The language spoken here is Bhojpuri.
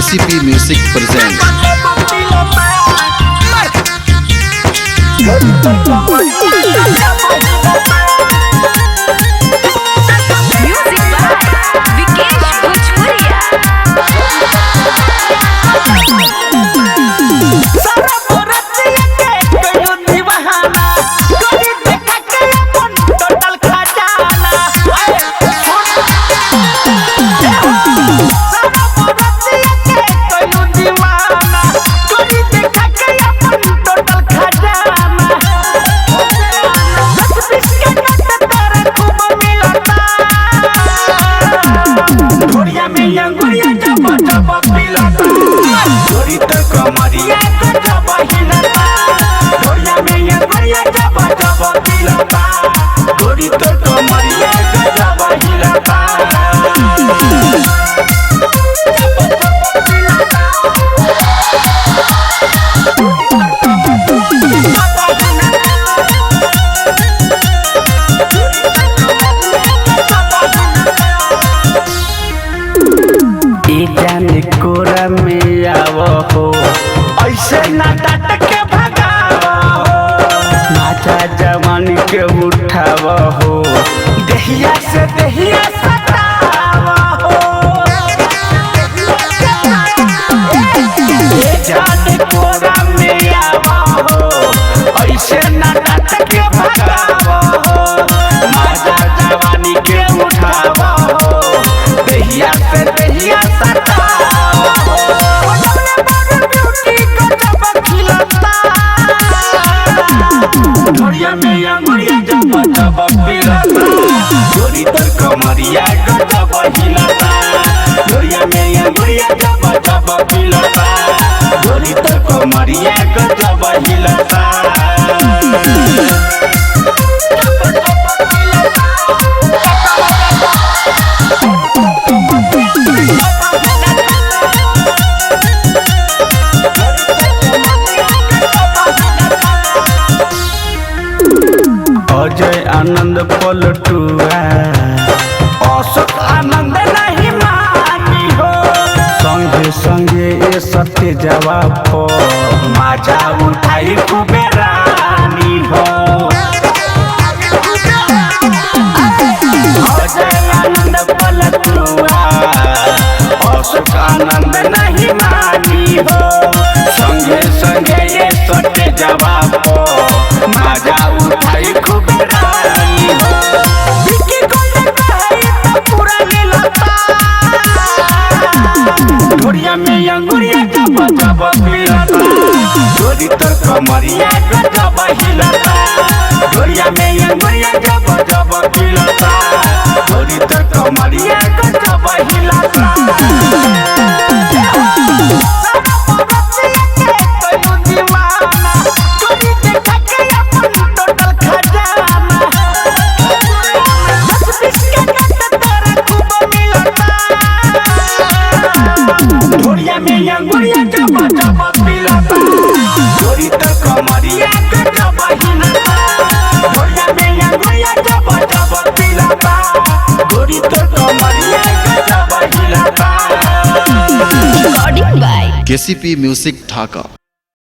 KCP Music presents Music by Vikesh Bhojpuria. कोरा में आवो हो ऐसे ना डाट के भगावो हो माचा जवानी के उठावो हो देहिया से देहिया सतावो हो ये जान कोरा में आवो हो ऐसे ना डाट के भगावो हो माचा जवानी के उठावो हो देहिया से देहिया सतावो में अंगुरिया जब जब पिलता गोरी तर कमरिया गजब हिलता गोरिया में अंगुरिया जब जब पिलता गोरी तर कमरिया गजब हिलता अजय आनंद पलटुआ अशोक आनंद नहीं मानी हो संगे संगे ये सत्य जवाब हो माजा उठाई खूबे रानी हो अजय आनंद पलटुआ अशोक आनंद नहीं मानी हो संगे संगे ये सत्य जवाब हो माजा उठाई खूबे रानी हो विकी गोले कहे तो पूरा नीलता ढोरिया में अंगुरिया जब जब पिलता गोरी तर कमरिया गजब हिलता ढोरिया में अंगुरिया जब जब पिलता गोरी तर कमरिया गजब हिलता में अंगुरिया जब जब पिलता गोरी तर कमरिया गजब हिलता ढोरिया में अंगुरिया जब जब पिलता गोरी तर कमरिया गजब हिलता Recording by KCP Music Dhaka।